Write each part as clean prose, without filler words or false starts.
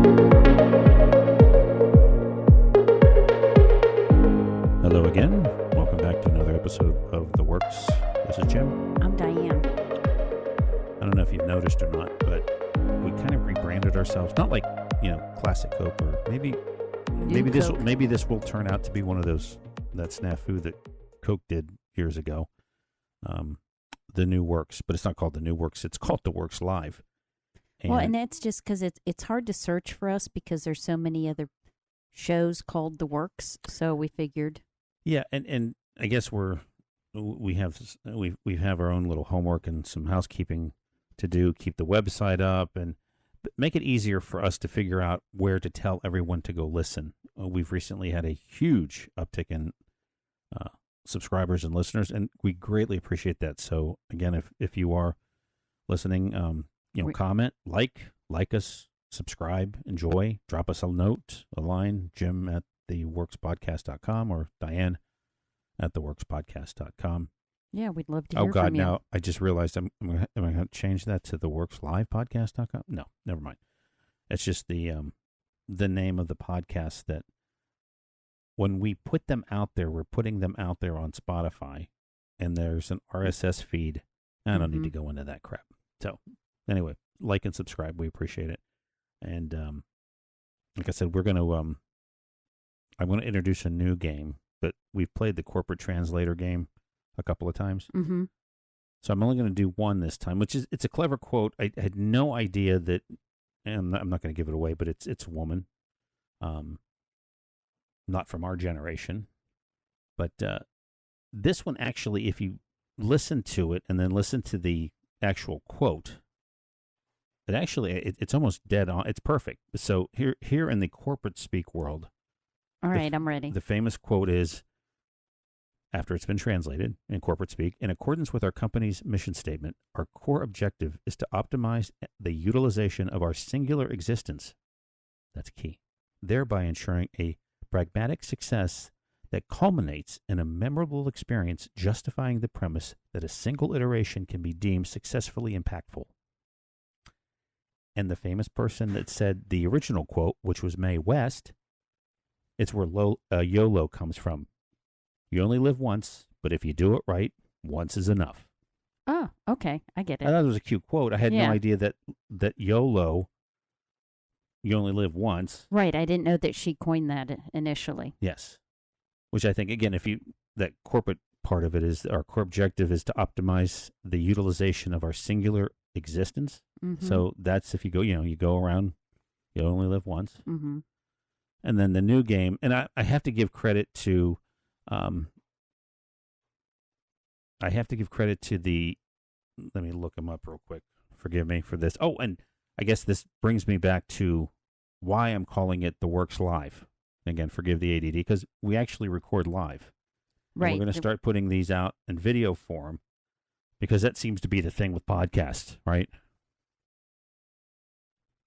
Hello again. Welcome back to another episode of The Works. This is Jim. I'm Diane. I don't know if you've noticed or not, but we kind of rebranded ourselves. Not like, classic Coke, or maybe this will turn out to be one of those, that snafu that Coke did years ago. The New Works, but it's not called The New Works. It's called The Works Live. And that's just because it's hard to search for us because there's so many other shows called The Works. So we figured. Yeah, and I guess we have our own little homework and some housekeeping to do. Keep the website up and make it easier for us to figure out where to tell everyone to go listen. We've recently had a huge uptick in subscribers and listeners, and we greatly appreciate that. So again, if you are listening, comment, like us, subscribe, enjoy, drop us a note, a line, Jim at theworkspodcast.com or Diane at theworkspodcast.com. Yeah, we'd love to hear from you. Oh, God, you. now I just realized am I going to change that to theworkslivepodcast.com? No, never mind. It's just the name of the podcast that when we put them out there, we're putting them out there on Spotify, and there's an RSS feed. I don't need to go into that crap. So anyway, like and subscribe. We appreciate it. And like I said, I'm going to introduce a new game, but we've played the corporate translator game a couple of times. Mm-hmm. So I'm only going to do one this time, it's a clever quote. I had no idea that, and I'm not going to give it away, but it's a woman, not from our generation. But this one actually, if you listen to it and then listen to the actual quote, it's almost dead on. It's perfect. So here in the corporate speak world. All right, I'm ready. The famous quote is, after it's been translated in corporate speak, in accordance with our company's mission statement, our core objective is to optimize the utilization of our singular existence. That's key. Thereby ensuring a pragmatic success that culminates in a memorable experience, justifying the premise that a single iteration can be deemed successfully impactful. And the famous person that said the original quote, which was Mae West, it's where YOLO comes from. You only live once, but if you do it right, once is enough. Oh, okay. I get it. I thought it was a cute quote. I had no idea that YOLO, you only live once. Right. I didn't know that she coined that initially. Yes. Which I think, again, that corporate part of it is, our core objective is to optimize the utilization of our singular existence. Mm-hmm. So that's if you go around, you only live once. Mm-hmm. And then the new game, and I have to give credit to, let me look them up real quick. Forgive me for this. Oh, and I guess this brings me back to why I'm calling it The Works Live. Again, forgive the ADD, because we actually record live. Right. And we're going to start putting these out in video form, because that seems to be the thing with podcasts, right?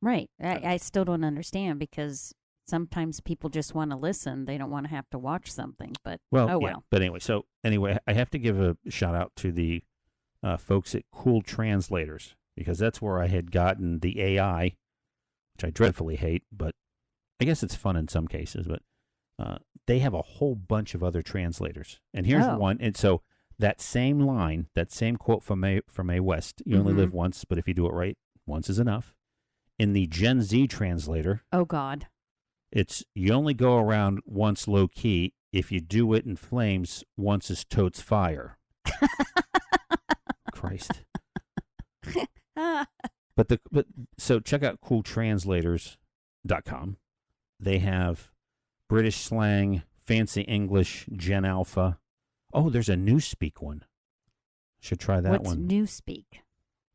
Right. I still don't understand, because sometimes people just want to listen. They don't want to have to watch something, but well. But anyway, I have to give a shout out to the folks at Cool Translators, because that's where I had gotten the AI, which I dreadfully hate, but I guess it's fun in some cases. But they have a whole bunch of other translators. And here's one. And so that same line, that same quote from Mae West, you only live once, but if you do it right, once is enough. In the Gen Z translator. Oh, God. It's, you only go around once low key. If you do it in flames, once is totes fire. Christ. So check out cooltranslators.com. They have British slang, fancy English, Gen Alpha. Oh, there's a Newspeak one. Should try that one. What's Newspeak?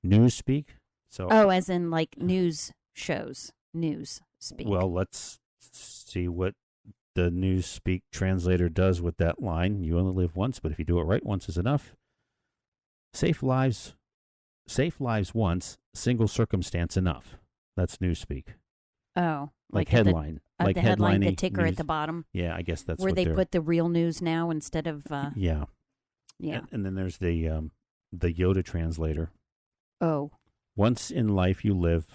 Newspeak? So, as in like news shows. Newspeak. Well, let's see what the Newspeak translator does with that line. You only live once, but if you do it right, once is enough. Safe lives once, single circumstance enough. That's Newspeak. Oh. Like headline. The headline, the ticker news. At the bottom. Yeah, I guess that's where they put the real news now instead of... Yeah. Yeah. And then there's the Yoda translator. Oh. Once in life you live,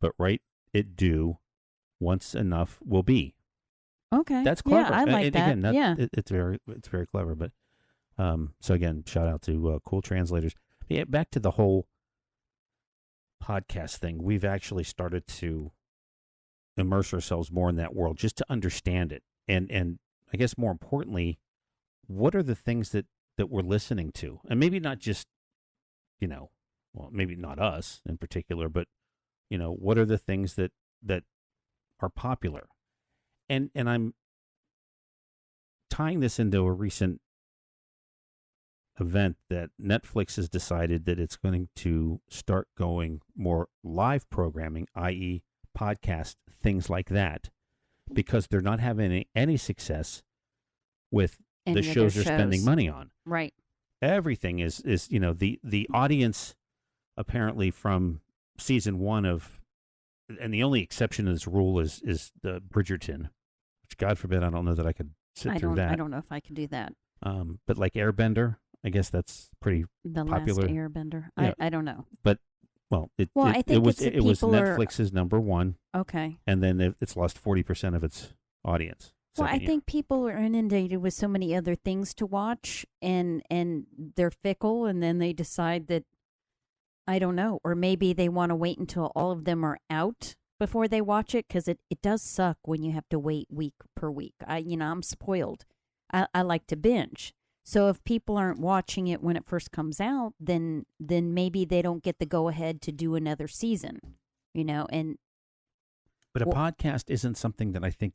but right it do. once enough will be. Okay. That's clever. Yeah, I like and that. Again, yeah. it's very clever. But so again, shout out to cool translators. Yeah, back to the whole podcast thing. We've actually started to immerse ourselves more in that world just to understand it, and I guess more importantly, what are the things that we're listening to, and maybe not just well, maybe not us in particular, but what are the things that are popular, and I'm tying this into a recent event that Netflix has decided that it's going to start going more live programming, i.e. podcast, things like that, because they're not having any success with the shows they're spending money on. Right. Everything is the audience apparently from season 1 of, and the only exception to this rule is the Bridgerton, which God forbid I don't know that I could sit through that. I don't know if I can do that. But like Airbender, I guess that's pretty popular. Last Airbender. Yeah. I don't know. But I think it was Netflix's number 1. Okay. And then it's lost 40% of its audience. Well, I think people are inundated with so many other things to watch, and they're fickle, and then they decide that, I don't know, or maybe they want to wait until all of them are out before they watch it, because it does suck when you have to wait week per week. I'm spoiled. I like to binge. So if people aren't watching it when it first comes out, then maybe they don't get the go ahead to do another season, and. But a podcast isn't something that I think,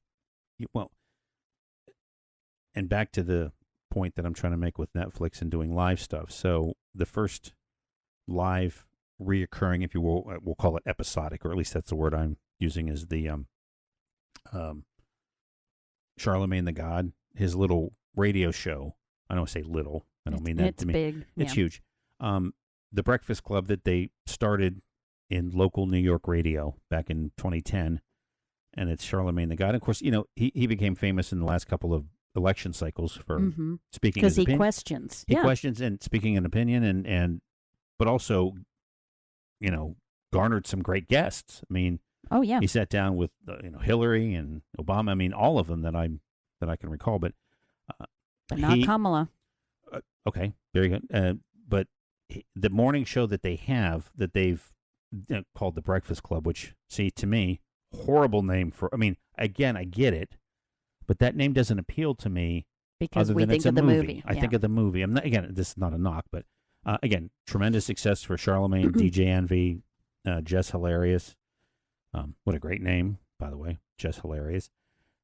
and back to the point that I'm trying to make with Netflix and doing live stuff. So the first live reoccurring, if you will, we'll call it episodic, or at least that's the word I'm using, is the Charlemagne the God, his little radio show. I don't say little. I don't mean that to me. It's big. It's huge. The Breakfast Club that they started in local New York radio back in 2010, and it's Charlemagne the God. Of course, he became famous in the last couple of election cycles for speaking his opinion. Because he questions. He questions and speaking an opinion, and but also, garnered some great guests. I mean, oh yeah, he sat down with Hillary and Obama. I mean, all of them that I can recall. But not Kamala. Okay, very good. But the morning show that they have, that they've called the Breakfast Club, which, see, to me, horrible name for. I mean, again, I get it, but that name doesn't appeal to me because other we than think it's a of the movie. I Yeah. think of the movie. I'm not, again, this is not a knock, but again, tremendous success for Charlemagne, DJ Envy, Jess Hilarious. What a great name, by the way, Jess Hilarious.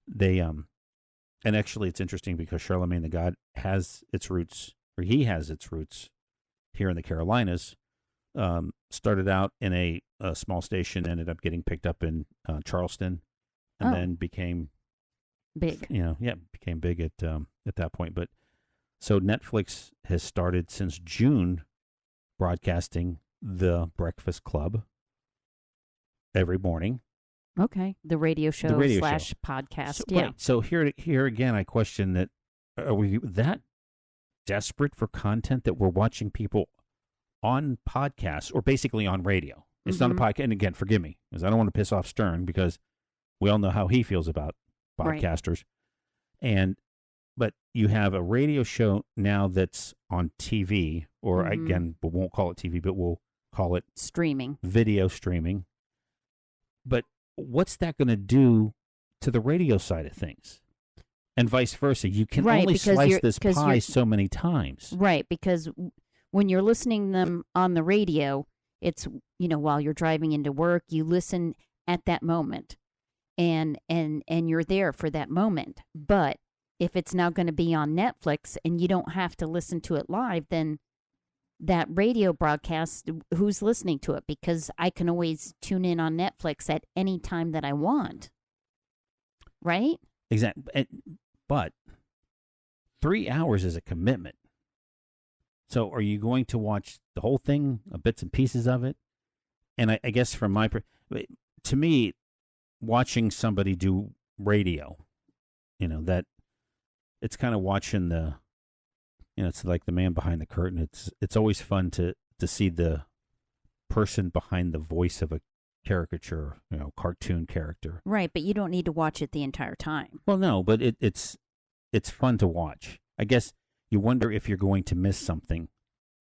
They and actually, it's interesting because Charlemagne the God has its roots, or he has its roots here in the Carolinas. Started out in a small station, ended up getting picked up in Charleston, and then became big. Became big at that point. But so Netflix has started since June broadcasting the Breakfast Club every morning. Okay, the radio show / podcast. So, right. So here again, I question that: are we that desperate for content that we're watching people on podcasts or basically on radio? It's not a podcast. And again, forgive me, because I don't want to piss off Stern, because we all know how he feels about podcasters. Right. But you have a radio show now that's on TV, or again, we won't call it TV, but we'll call it streaming, video streaming. But what's that going to do to the radio side of things? And vice versa. You can only slice this pie so many times. Right, because when you're listening to them on the radio, it's, while you're driving into work, you listen at that moment, and you're there for that moment. But if it's now going to be on Netflix and you don't have to listen to it live, then that radio broadcast, who's listening to it? Because I can always tune in on Netflix at any time that I want. Right? Exactly. But 3 hours is a commitment. So are you going to watch the whole thing, bits and pieces of it? And I guess from to me, watching somebody do radio, that it's kind of watching it's like the man behind the curtain. It's always fun to see the person behind the voice of caricature, cartoon character. Right, but you don't need to watch it the entire time. Well, no, but it's fun to watch. I guess you wonder if you're going to miss something,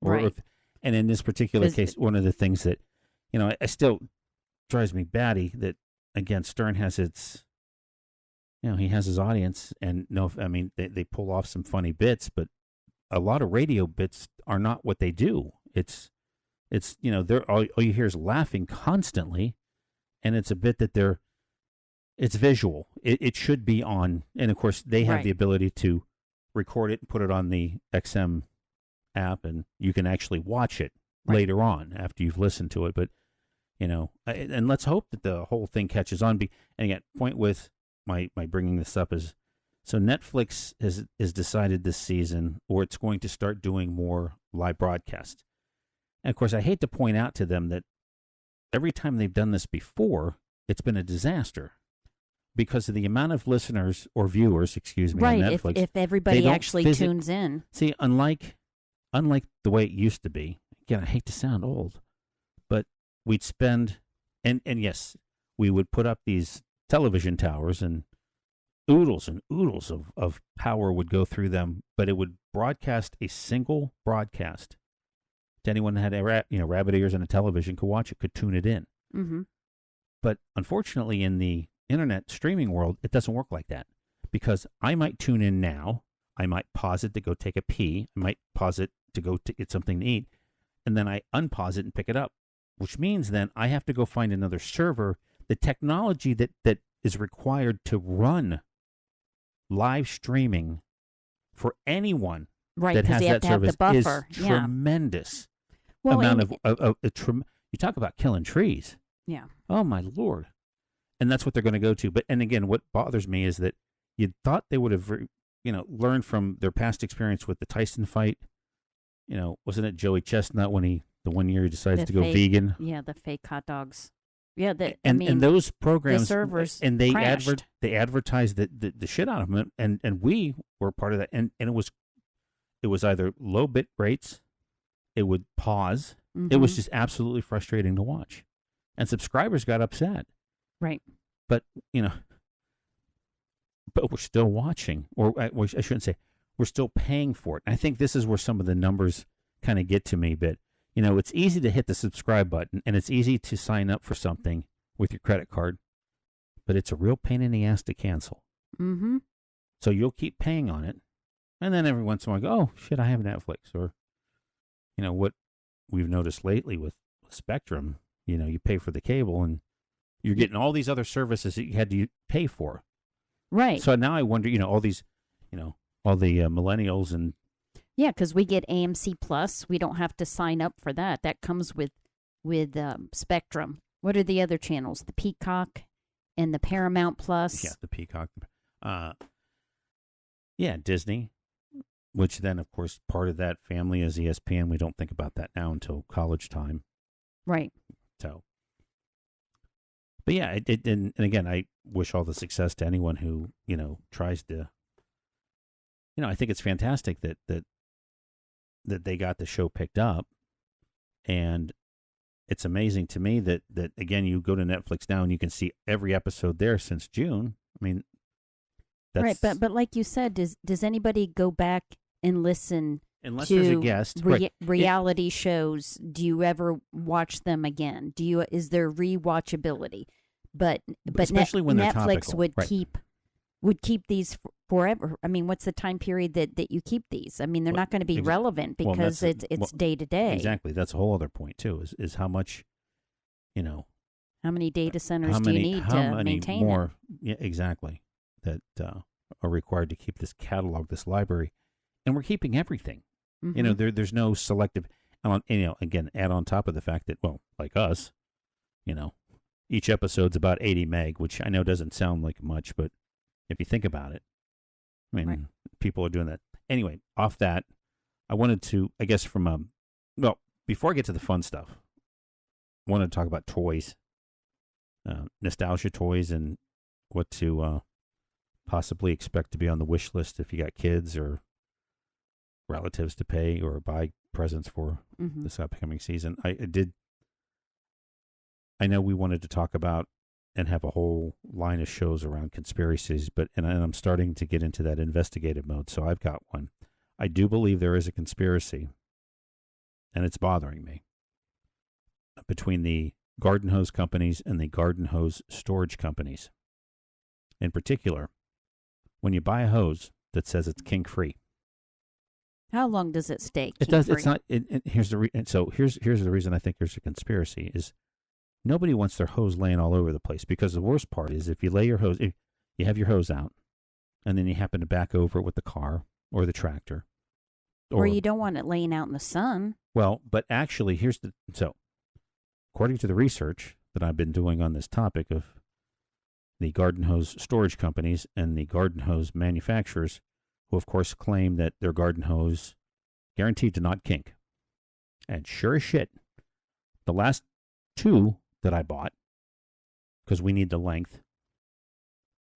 or Right. and in this particular 'Cause case, one of the things that I still drives me batty that again Stern has he has his audience, and they pull off some funny bits, but a lot of radio bits are not what they do. It's they're all you hear is laughing constantly, and it's a bit that it's visual. It should be on, and of course they have Right. the ability to record it and put it on the XM app, and you can actually watch it Right. later on after you've listened to it. But and let's hope that the whole thing catches on. And again, point with my bringing this up is, so Netflix has decided this season, or it's going to start doing more live broadcasts. And of course, I hate to point out to them that every time they've done this before, it's been a disaster because of the amount of listeners or viewers, Right, on Netflix. if they everybody don't actually visit- tunes in. See, unlike the way it used to be, again, I hate to sound old, but we'd spend, and yes, we would put up these television towers, and oodles of power would go through them, but it would broadcast a single broadcast to anyone that had rabbit ears and a television could watch it, could tune it in. Mm-hmm. But unfortunately, in the internet streaming world, it doesn't work like that, because I might tune in now, I might pause it to go take a pee, I might pause it to go to get something to eat, and then I unpause it and pick it up, which means then I have to go find another server. The technology that is required to run live streaming for anyone Right, that because has they have that to have the service buffer. is Yeah. tremendous. Well, Amount and- of you talk about killing trees. yeah. Oh my Lord. And that's what they're going to go to. But, and again, what bothers me is that you thought they would have, learned from their past experience with the Tyson fight. Wasn't it Joey Chestnut when the one year he decides The to go fake- vegan? Yeah, the fake hot dogs. Yeah, And those programs, servers and they crashed. they advertised the shit out of them, and we were part of that. And it was either low bit rates, it would pause. It was Mhm. just absolutely frustrating to watch, and subscribers got upset. Right. But but we're still watching, or I shouldn't say, we're still paying for it. And I think this is where some of the numbers kind of get to me. But it's easy to hit the subscribe button, and it's easy to sign up for something with your credit card, but it's a real pain in the ass to cancel. Mm-hmm. So you'll keep paying on it, and then every once in a while, go, oh shit, I have Netflix, or what we've noticed lately with Spectrum. You pay for the cable, and you're getting all these other services that you had to pay for. Right. So now I wonder, all these, all the millennials and Yeah, because we get AMC Plus. We don't have to sign up for that. That comes with Spectrum. What are the other channels? The Peacock and the Paramount Plus. yeah, the Peacock, Disney, which then of course part of that family is ESPN. We don't think about that now until college time. Right. So, but yeah, and again, I wish all the success to anyone who tries to. I think it's fantastic that they got the show picked up, and it's amazing to me that again, you go to Netflix now and you can see every episode there since June. I mean, that's Right, but like you said, does anybody go back and listen unless to there's a guest, right? reality shows? Do you ever watch them again? Is there rewatchability? But especially when they're Netflix topical, would right. keep these forever. I mean, what's the time period that you keep these? I mean, they're Well, not going to be relevant well, because that's it's day to day. Exactly. That's a whole other point too. Is how much, How many data centers how do many you need how to many maintain it? more? Yeah, exactly. That are required to keep this catalog, this library, and we're keeping everything. Mhm. There's no selective. And again, add on top of the fact that, well, like us, each episode's about 80 meg, which I know doesn't sound like much, but if you think about it, I mean, Right. people are doing that. Anyway, off that, I wanted to, I guess, before I get to the fun stuff, I wanted to talk about toys, nostalgia toys, and what to possibly expect to be on the wish list if you got kids or relatives to pay or buy presents for Mhm. this upcoming season. I did I know we wanted to talk about and have a whole line of shows around conspiracies, and I'm starting to get into that investigative mode, so I've got one. I do believe there is a conspiracy, and it's bothering me, between the garden hose companies and the garden hose storage companies. In particular, when you buy a hose that says it's kink-free. How long does it stay? It does. It's not. Here's the reason I think there's a conspiracy is nobody wants their hose laying all over the place, because the worst part is if you lay your hose, if you have your hose out, and then you happen to back over it with the car or the tractor, or you don't want it laying out in the sun. Well, but actually, according to the research that I've been doing on this topic of the garden hose storage companies and the garden hose manufacturers, who of course claim that their garden hose guaranteed to not kink. And sure as shit, the last 2 that I bought, because we need the length,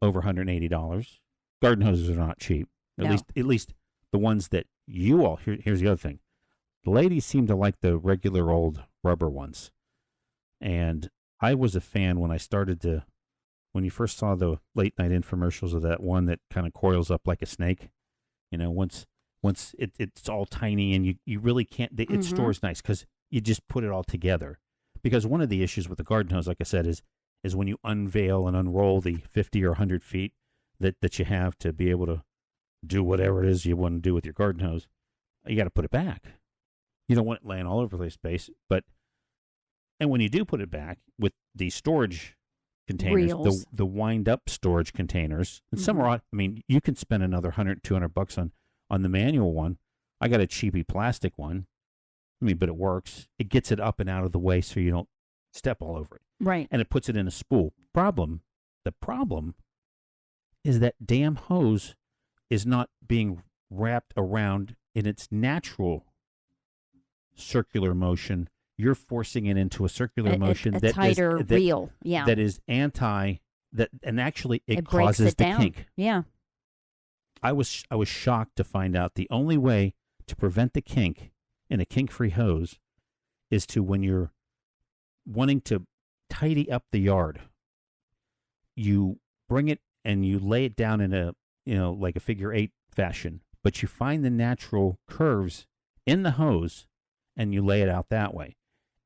over $180. Garden hoses are not cheap. At least the ones that you all, here's the other thing. The ladies seem to like the regular old rubber ones. And I was a fan when you first saw the late night infomercials of that one that kind of coils up like a snake. Once it's all tiny and you really can't, it stores nice because you just put it all together. Because one of the issues with the garden hose, like I said, is when you unveil and unroll the 50 or 100 feet that you have to be able to do whatever it is you want to do with your garden hose, you got to put it back. You don't want it laying all over the place, and when you do put it back with the storage containers, the wind-up storage containers, and some are, you can spend another $100, $200 on the manual one. I got a cheapy plastic one. But it works. It gets it up and out of the way so you don't step all over it. Right. And it puts it in a spool. The problem is that damn hose is not being wrapped around in its natural circular motion. You're forcing it into a circular motion a tighter reel. Yeah. That is and actually it causes the down. kink. Yeah. I was shocked to find out the only way to prevent the kink in a kink-free hose is to, when you're wanting to tidy up the yard, you bring it and you lay it down in a, like a figure 8 fashion, but you find the natural curves in the hose and you lay it out that way.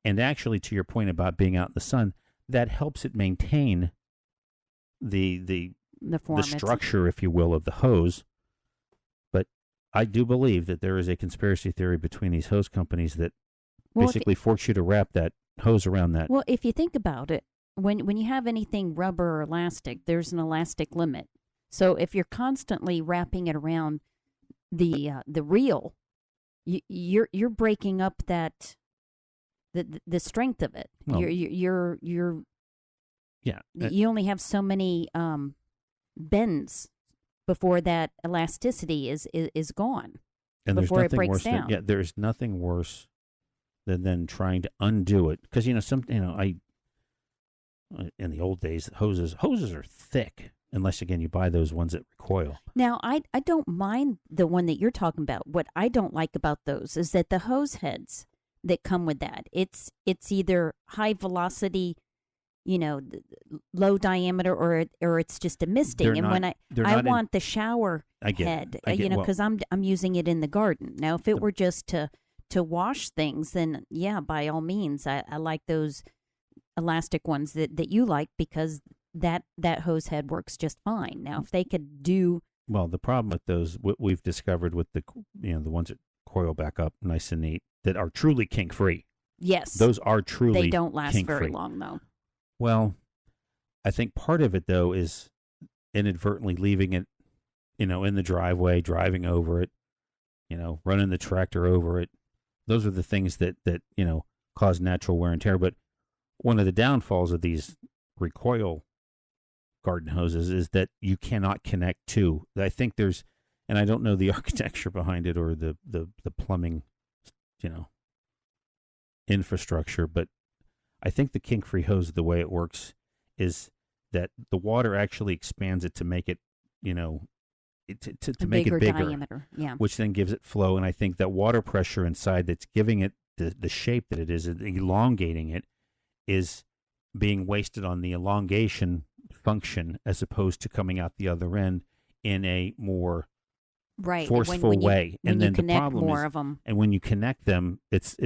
And actually, to your point about being out in the sun, that helps it maintain the structure, if you will, of the hose. I do believe that there is a conspiracy theory between these hose companies that basically force you to wrap that hose around that. Well, if you think about it, when you have anything rubber or elastic, there's an elastic limit. So if you're constantly wrapping it around the reel, you're breaking up that the strength of it. Well, you only have so many bends before that elasticity is gone, and before it breaks down. There's nothing worse than trying to undo it, because in the old days, hoses are thick, unless again you buy those ones that recoil. Now I don't mind the one that you're talking about. What I don't like about those is that the hose heads that come with that, it's either high velocity, low diameter, or it's just a misting. When I want the shower head, because I'm using it in the garden. Now, if it were just to wash things, then yeah, by all means, I like those elastic ones that you like, because that hose head works just fine. Now, if they could do the problem with those, what we've discovered with the ones that coil back up nice and neat, that are truly kink free. Yes, those are truly. They don't last kink-free. Very long though. Well, I think part of it, though, is inadvertently leaving it, in the driveway, driving over it, running the tractor over it. Those are the things that cause natural wear and tear. But one of the downfalls of these recoil garden hoses is that you cannot connect to. I think there's, and I don't know the architecture behind it or the plumbing, infrastructure, but I think the kink-free hose, the way it works, is that the water actually expands it to make it, to make it bigger, diameter, yeah. Which then gives it flow. And I think that water pressure inside that's giving it the shape that it is, elongating it, is being wasted on the elongation function as opposed to coming out the other end in a more right forceful way. When And you then the connect problem more is, of them, and when you connect them, it's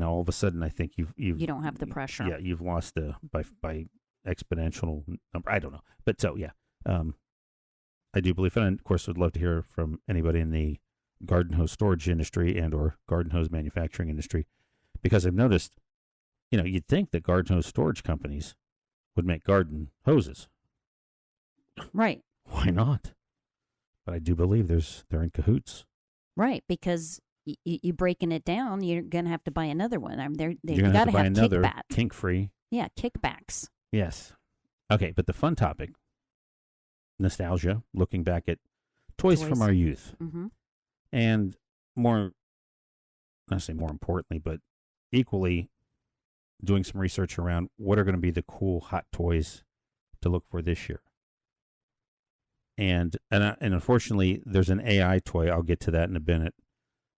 all of a sudden I think you don't have the pressure. Yeah, you've lost the by exponential number. I don't know, but so yeah, I do believe, and of course, would love to hear from anybody in the garden hose storage industry and or garden hose manufacturing industry, because I've noticed, you'd think that garden hose storage companies would make garden hoses. Right. Why not? But I do believe they're in cahoots. Right, because you breaking it down, you're gonna have to buy another one. I mean, You're you gonna got to buy have another kickback. kink-free. Yeah, kickbacks. Yes. Okay, but the fun topic, nostalgia, looking back at toys from our youth, Mm-hmm. and not say more importantly, but equally doing some research around what are going to be the cool hot toys to look for this year. And unfortunately, there's an AI toy. I'll get to that in a minute.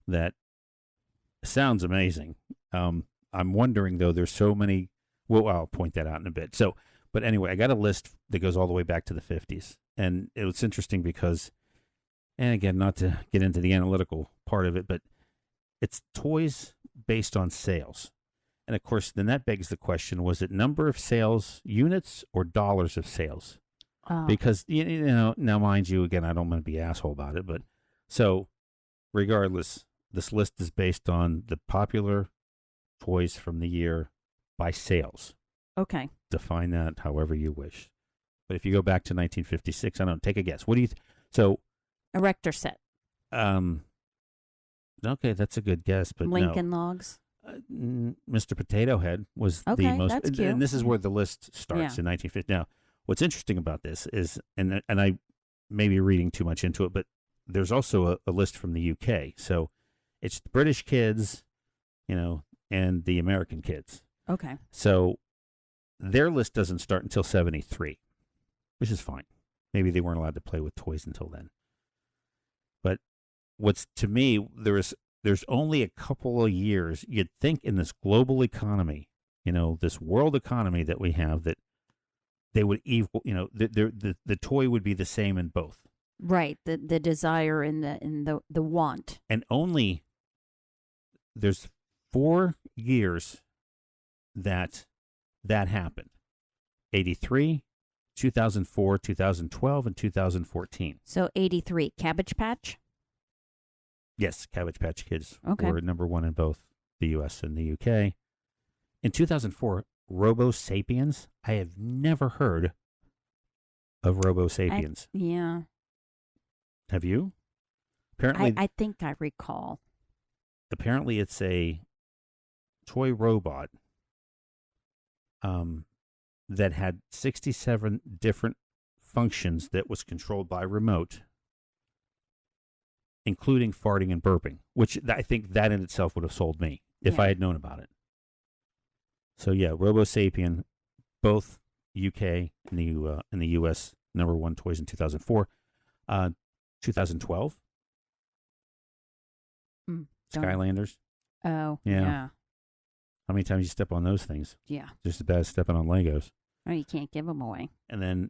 That sounds amazing. I'm wondering though. There's so many. Well, I'll point that out in a bit. So, but anyway, I got a list that goes all the way back to the 50s, and it was interesting because, and again, not to get into the analytical part of it, but it's toys based on sales. And of course, then that begs the question: was it number of sales units or dollars of sales? Because, now, mind you, again, I don't want to be an asshole about it, but so regardless, this list is based on the popular toys from the year by sales. Okay. Define that however you wish. But if you go back to 1956, I don't know, take a guess. What do you so Erector set. Okay, that's a good guess, but Lincoln no. Logs. Mr. Potato Head was the most, that's cute. and this is where the list starts Yeah. in 1950. Now, what's interesting about this is, and I may be reading too much into it, but there's also a list from the UK. So it's the British kids, and the American kids. Okay. So their list doesn't start until 73, which is fine. Maybe they weren't allowed to play with toys until then. But what's, to me, there's only a couple of years, you'd think in this global economy, this world economy that we have, that they would equal, the toy would be the same in both. Right. The desire and the want. And only there's 4 years that happened. 83, 2004, 2012, and 2014. So 83, Cabbage Patch? Yes, Cabbage Patch Kids Okay. were number one in both the U.S. and the U.K. In 2004, Robo Sapiens. I have never heard of Robo Sapiens. Yeah. Have you? Apparently, I think I recall. Apparently, it's a toy robot that had 67 different functions that was controlled by remote, including farting and burping, which I think that in itself would have sold me if I had known about it. So yeah, Robo Sapien, both UK and the US, number one toys in 2004. 2012, Skylanders. Oh, Yeah. yeah. How many times you step on those things? Yeah. Just as bad as stepping on Legos. Oh, you can't give them away. And then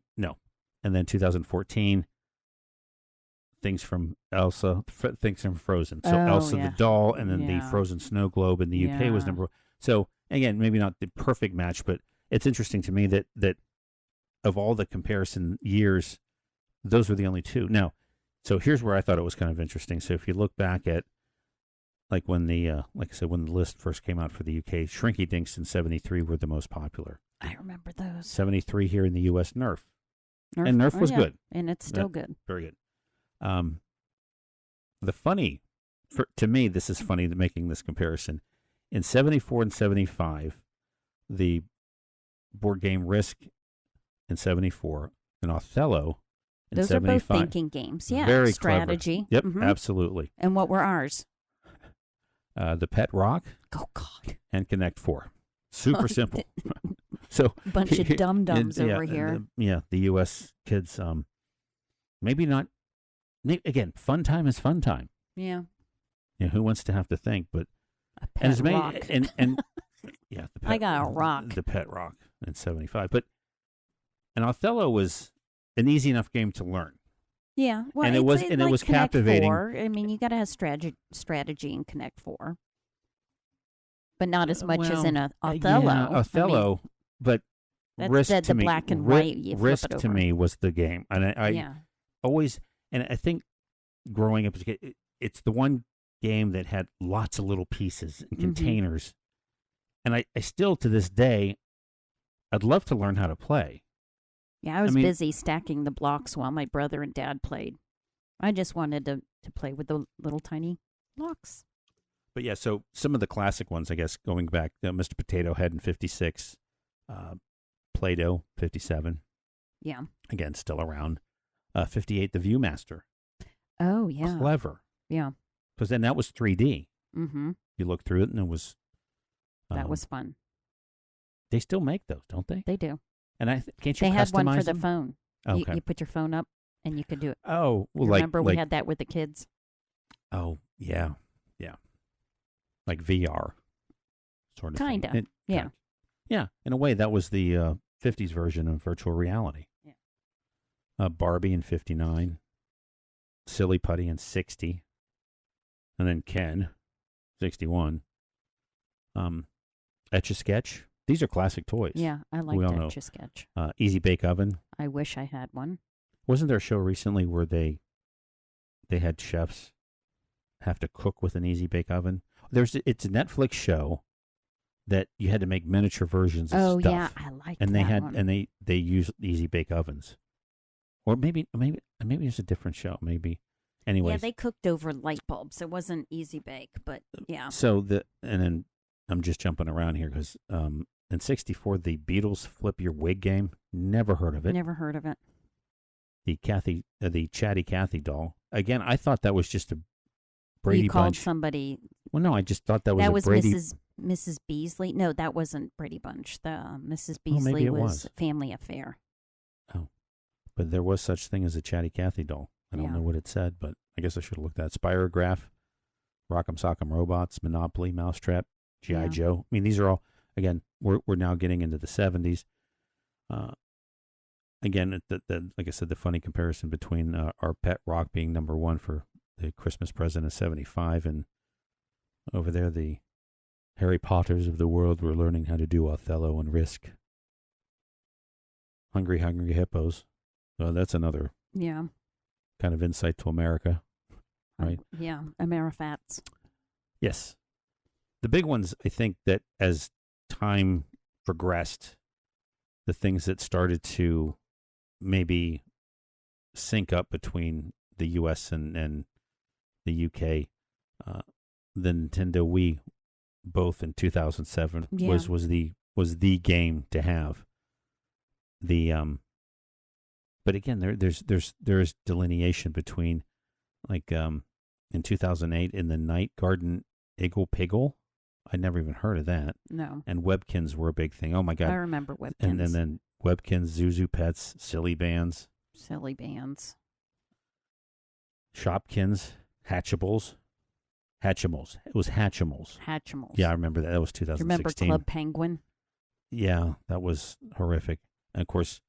2014, things from Elsa, things from Frozen. So Elsa the doll, and then the Frozen snow globe in the UK was number one. So again, maybe not the perfect match, but it's interesting to me that of all the comparison years, those were the only two. Now, so here's where I thought it was kind of interesting. So if you look back at, like when like I said, when the list first came out for the UK, Shrinky Dinks in 73 were the most popular. I remember those. 73 here in the US, Nerf. And Nerf was good. And it's still good. Very good. To me, this is funny making this comparison. In 74 and 75, the board game Risk in 74 and Othello in Those 75. are both thinking games. Yeah. Very strategy. Clever. Yep, absolutely. And what were ours? The Pet Rock. Oh, God. And Connect 4. Super simple. So bunch of dum-dums over here. The U.S. kids, maybe not. Again, fun time is fun time. Yeah. Who wants to have to think? But a pet rock. And Yeah, I got a rock. The pet rock in 75. And Othello was an easy enough game to learn. Yeah, well, And it's it like was Connect captivating. 4. I mean, you got to have strategy in Connect 4, but not as much as in Othello. Yeah, Othello, but That's Risk the to me, black and white. You flip Risk it over. to me was the game, and I always, and I think growing up, it's the one game that had lots of little pieces and containers, and I still to this day, I'd love to learn how to play. Yeah, I was busy stacking the blocks while my brother and dad played. I just wanted to play with the little tiny blocks. But yeah, so some of the classic ones, I guess, going back, Mr. Potato Head in 56, Play-Doh, 57. Yeah. Again, still around. 58, The Viewmaster. Oh, yeah. Clever. Yeah. Because then that was 3D. Mm-hmm. You look through it and it was... that was fun. They still make those, don't they? They do. And can't you customize They had one for them? the phone. Okay. You put your phone up and you could do it. Oh, well, Remember we had that with the kids? Oh, yeah. Yeah. Like VR. Sort of Kinda. thing. Yeah. Yeah. In a way, that was the 50s version of virtual reality. Yeah. Barbie in 59. Silly Putty in 60. And then Ken, 61. Etch-a-Sketch. These are classic toys. Yeah, I like Etch-a-Sketch. Easy Bake Oven. I wish I had one. Wasn't there a show recently where they had chefs have to cook with an Easy Bake Oven? It's a Netflix show that you had to make miniature versions of stuff. Oh yeah, I like that. And they use Easy Bake Ovens. Or maybe it's a different show. Maybe. Anyways. Yeah, they cooked over light bulbs. It wasn't Easy Bake, but yeah. So and then I'm just jumping around here because in 64, the Beatles Flip Your Wig game. Never heard of it. Never heard of it. The Chatty Cathy doll. Again, I thought that was just a Brady You called Bunch. somebody. Well, no, I just thought that was a Brady. Mrs. Beasley. No, that wasn't Brady Bunch. The Mrs. maybe Beasley it was Family Affair. Oh, but there was such thing as a Chatty Cathy doll. I don't know what it said, but I guess I should have looked at it. Spirograph, Rock'em Sock'em Robots, Monopoly, Mousetrap, G.I. Joe. I mean, these are all, again, we're now getting into the 70s. Again, like I said, the funny comparison between our pet rock being number one for the Christmas present of 75, and over there, the Harry Potters of the world were learning how to do Othello and Risk. Hungry Hippos. So that's another kind of insight to America, right? Yeah, Amerifats. Yes. The big ones, I think that as time progressed, the things that started to maybe sync up between the U.S. and the U.K., the Nintendo Wii, both in 2007, was the game to have. But again, there's delineation between, like, in 2008 in the Night Garden Iggle Piggle. I never even heard of that. No. And Webkins were a big thing. Oh my God! I remember Webkins. And then Webkins, Zuzu Pets, Silly Bands, Shopkins, Hatchables. It was Hatchimals. Yeah, I remember that. That was 2016. Remember Club Penguin? Yeah, that was horrific. And of course,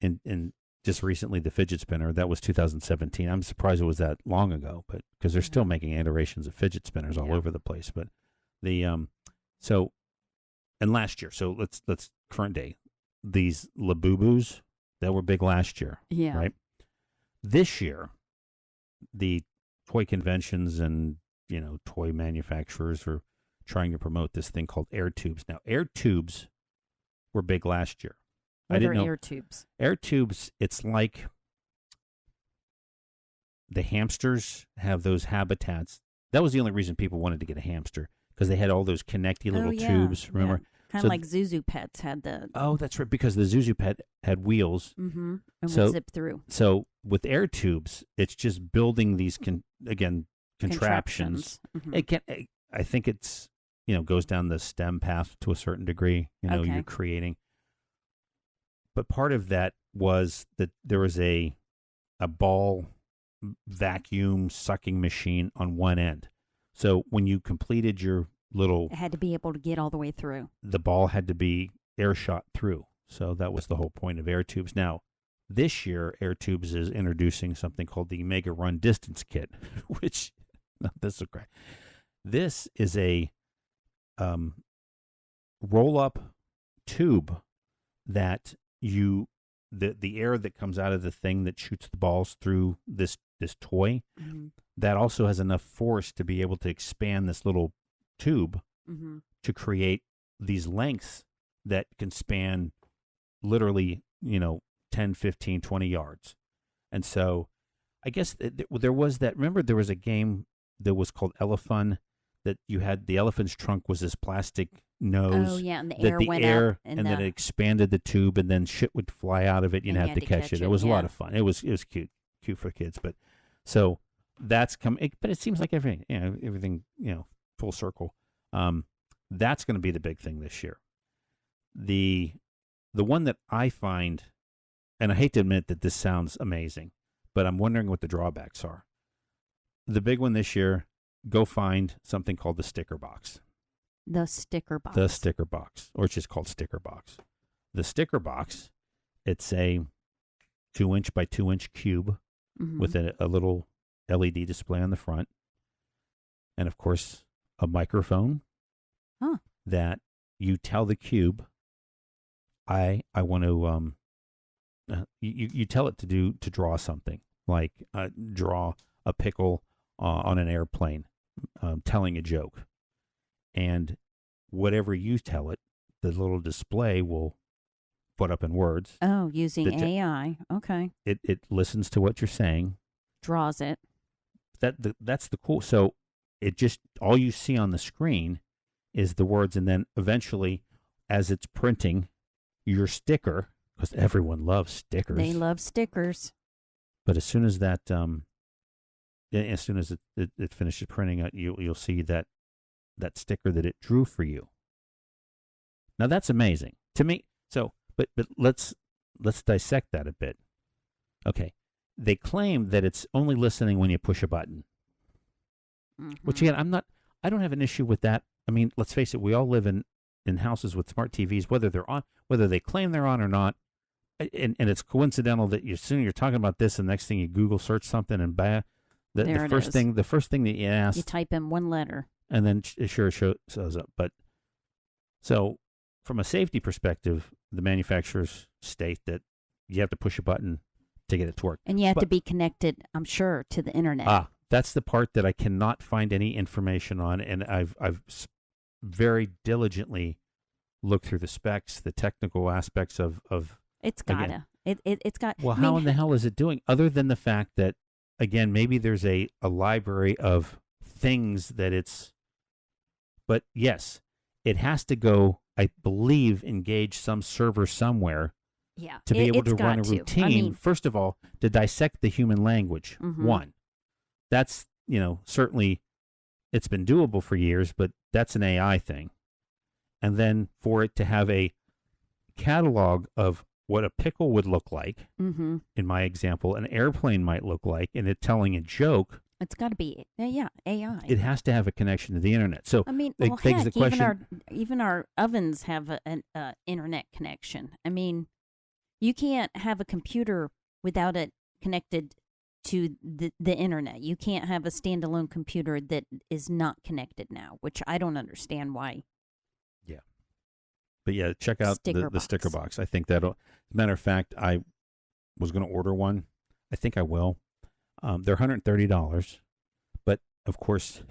in just recently, the fidget spinner, that was 2017. I'm surprised it was that long ago, but because they're still making iterations of fidget spinners all over the place. But and last year, so let's current day, these Labubus that were big last year. Yeah. Right. This year, the toy conventions and toy manufacturers are trying to promote this thing called air tubes. Now, air tubes were big last year. What are air tubes? Air tubes, it's like the hamsters have those habitats. That was the only reason people wanted to get a hamster, because they had all those connecty little tubes, remember? Yeah. Kind of like Zuzu Pets had the... Oh, that's right, because the Zuzu Pet had wheels. Mm-hmm. And would zip through. So with air tubes, it's just building these, contraptions. Mm-hmm. I think it's, goes down the STEM path to a certain degree. You're creating. But part of that was that there was a ball vacuum sucking machine on one end. So when you completed your little. It had to be able to get all the way through. The ball had to be air shot through. So that was the whole point of air tubes. Now, this year, Air Tubes is introducing something called the Mega Run Distance Kit, which, this is great. This is a roll-up tube that the air that comes out of the thing that shoots the balls through this toy, that also has enough force to be able to expand this little tube to create these lengths that can span literally, 10, 15, 20 yards. And so I guess there was that. Remember, there was a game that was called Elephun, that you had the elephant's trunk was this plastic nose. Oh, yeah, and the air went up. And then it expanded the tube, and then shit would fly out of it. You'd have to catch it. It was a lot of fun. It was cute for kids. But so that's coming. But it seems like everything, full circle. That's going to be the big thing this year. The one that I find, and I hate to admit that this sounds amazing, but I'm wondering what the drawbacks are. The big one this year, go find something called the sticker box. The sticker box. The sticker box, or it's just called sticker box. The sticker box, it's a 2-inch by 2-inch cube with a little LED display on the front. And, of course, a microphone that you tell the cube, I want to, you tell it to draw something, like draw a pickle on an airplane, telling a joke. And whatever you tell it, the little display will put up in words. Oh, using AI. Okay. It listens to what you're saying. Draws it. That's the cool. So it just, all you see on the screen is the words, and then eventually, as it's printing your sticker, because everyone loves stickers. They love stickers. But as soon as that, as soon as it finishes printing, you'll see that sticker that it drew for you. Now that's amazing to me. So, but let's dissect that a bit. Okay, they claim that it's only listening when you push a button. Which again, I don't have an issue with that. I mean, let's face it, we all live in houses with smart TVs, whether they're on, whether they claim they're on or not. And it's coincidental that as soon as you're talking about this, the next thing you Google search something and the first thing that you ask, you type in one letter, and then it sure shows up. But so from a safety perspective, the manufacturers state that you have to push a button to get it to work, and you have to be connected, I'm sure, to the internet. That's the part that I cannot find any information on, and I've very diligently looked through the specs, the technical aspects of. It's gotta. It's got. Well, how in the hell is it doing? Other than the fact that, again, maybe there's a library of things that it's. But yes, it has to go, I believe, engage some server somewhere. Yeah, to be able to run a routine. First of all, to dissect the human language. One. That's, certainly it's been doable for years, but that's an AI thing. And then for it to have a catalog of what a pickle would look like, in my example, an airplane might look like, and it telling a joke. It's got to be, AI. It has to have a connection to the internet. So I mean, begs the question, even our ovens have an internet connection. I mean, you can't have a computer without it connected to the internet. You can't have a standalone computer that is not connected now, which I don't understand why. Yeah. But yeah, check out the sticker box. I think that'll, as a matter of fact, I was going to order one. I think I will. They're $130. But of course,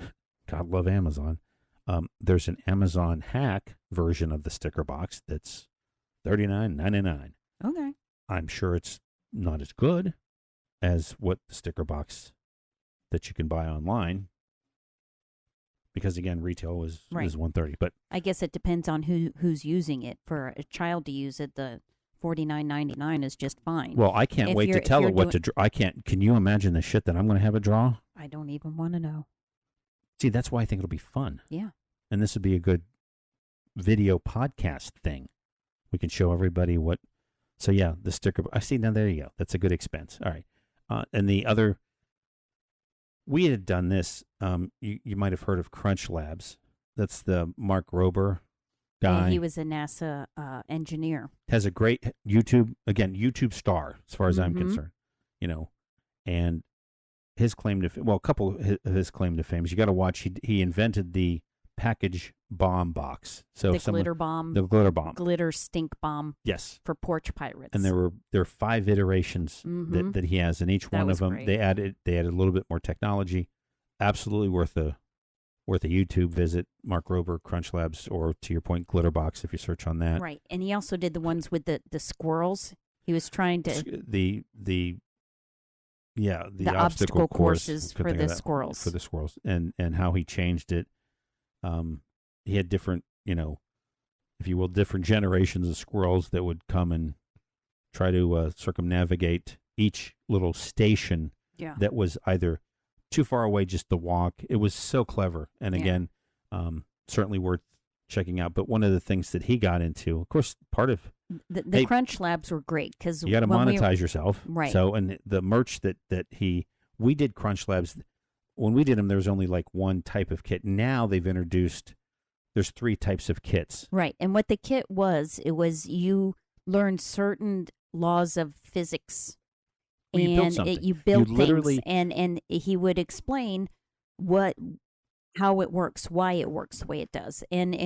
God love Amazon. There's an Amazon hack version of the sticker box that's $39.99. Okay. I'm sure it's not as good as what the sticker box that you can buy online, because again, retail is $130. But I guess it depends on who's using it. For a child to use it, the $49.99 is just fine. Well, I can't wait to tell it what to draw. I can't. Can you imagine the shit that I'm going to have it draw? I don't even want to know. See, that's why I think it'll be fun. Yeah. And this would be a good video podcast thing. We can show everybody what. So yeah, the sticker. I see. Now there you go. That's a good expense. All right. And the other, we had done this. You might have heard of Crunch Labs. That's the Mark Rober guy. Yeah, he was a NASA engineer. Has a great YouTube star as far as I'm concerned. And his claim to a couple of his claim to fame is you got to watch. He invented the package bomb box. So the glitter bomb. The glitter bomb. Glitter stink bomb. Yes. For porch pirates. And there are 5 iterations that he has, and each one of them they added a little bit more technology. Absolutely worth a YouTube visit. Mark Rober, Crunch Labs, or to your point, Glitter Box if you search on that. Right, and he also did the ones with the squirrels. He was trying to the obstacle courses for the squirrels. For the squirrels, and how he changed it. He had different, if you will, different generations of squirrels that would come and try to circumnavigate each little station that was either too far away just to walk. It was so clever. And again, certainly worth checking out. But one of the things that he got into, of course, part of the Crunch Labs were great because you got to monetize yourself. Right. So, and the merch that we did Crunch Labs, when we did them, there was only like one type of kit. Now they've introduced, there's 3 types of kits. Right. And what the kit was, it was you learned certain laws of physics. Well, you built things, and he would explain how it works, why it works the way it does, and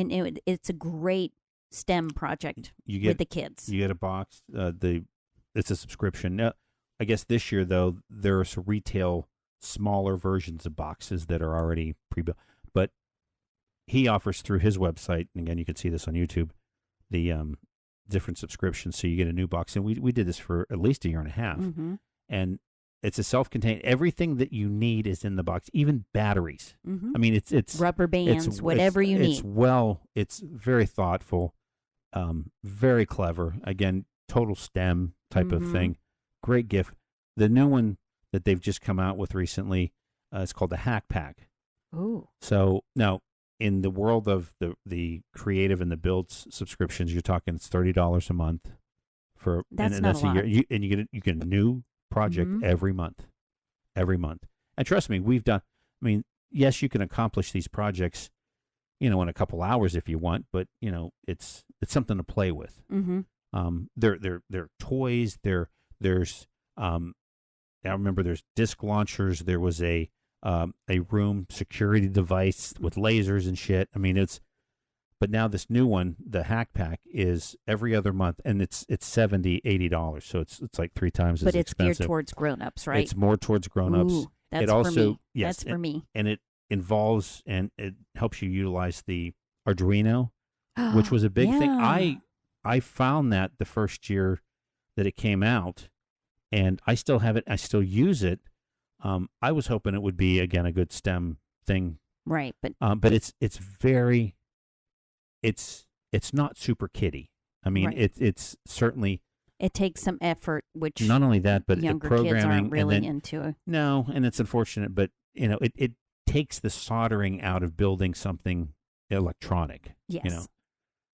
it's a great STEM project with the kids. You get a box. It's a subscription. Now, I guess this year though there are some retail smaller versions of boxes that are already pre-built, but he offers through his website, and again you can see this on YouTube, the different subscriptions. So you get a new box, and we did this for at least a year and a half. And it's a self-contained. Everything that you need is in the box, even batteries. I mean, it's rubber bands, whatever you need. It's very thoughtful, very clever. Again, total STEM type of thing. Great gift. The new one that they've just come out with recently is called the Hack Pack. Ooh. So now, in the world of the creative and the build subscriptions, you're talking it's $30 a month for that's a year. You get a new project every month. And trust me, we've done. I mean, yes, you can accomplish these projects, in a couple hours if you want, but it's something to play with. They're toys. There's I remember there's disc launchers. There was a room security device with lasers and shit. I mean, but now this new one, the Hack Pack, is every other month, and it's $70, $80. So it's like 3 times as expensive. But it's geared towards grown-ups, right? It's more towards grown-ups. Ooh, that's for me. Yes, that's for me. And it involves and it helps you utilize the Arduino, which was a big thing. I found that the first year that it came out, and I still have it. I still use it. I was hoping it would be, again, a good STEM thing. Right, but it's very... It's not super kiddie. I mean, right. It's certainly... It takes some effort, which not only that, but younger the programming kids aren't really and then, into it. No, and it's unfortunate, but it takes the soldering out of building something electronic. Yes.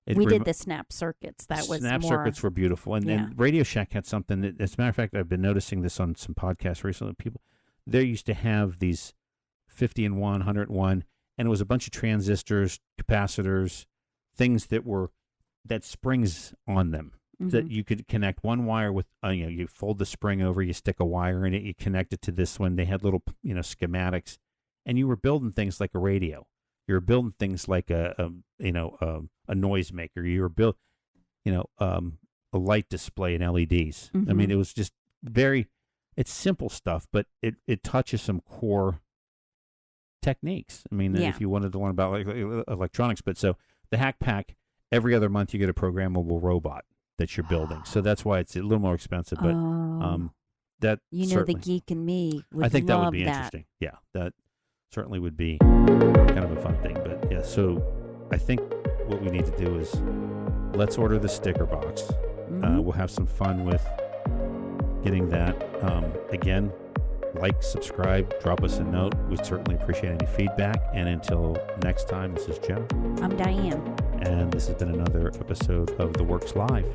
We did the snap circuits. Snap circuits were beautiful, and then Radio Shack had something that, as a matter of fact, I've been noticing this on some podcasts recently. They used to have these 50 and 1, 100 and 1, and it was a bunch of transistors, capacitors, things that springs on them that you could connect one wire with. You fold the spring over, you stick a wire in it, you connect it to this one. They had little schematics, and you were building things like a radio. You were building things like a noisemaker. You were a light display in LEDs. I mean, it was just it's simple stuff, but it touches some core techniques. I mean, if you wanted to learn about electronics, but so the Hack Pack, every other month you get a programmable robot that you're building. So that's why it's a little more expensive, but that the geek in me would I think love that would be interesting. Yeah, that certainly would be kind of a fun thing. But yeah, so I think what we need to do is let's order the sticker box. We'll have some fun with getting that. Again, like, subscribe, drop us a note. We'd certainly appreciate any feedback. And until next time, this is Jim. I'm Diane. And this has been another episode of The Works Live.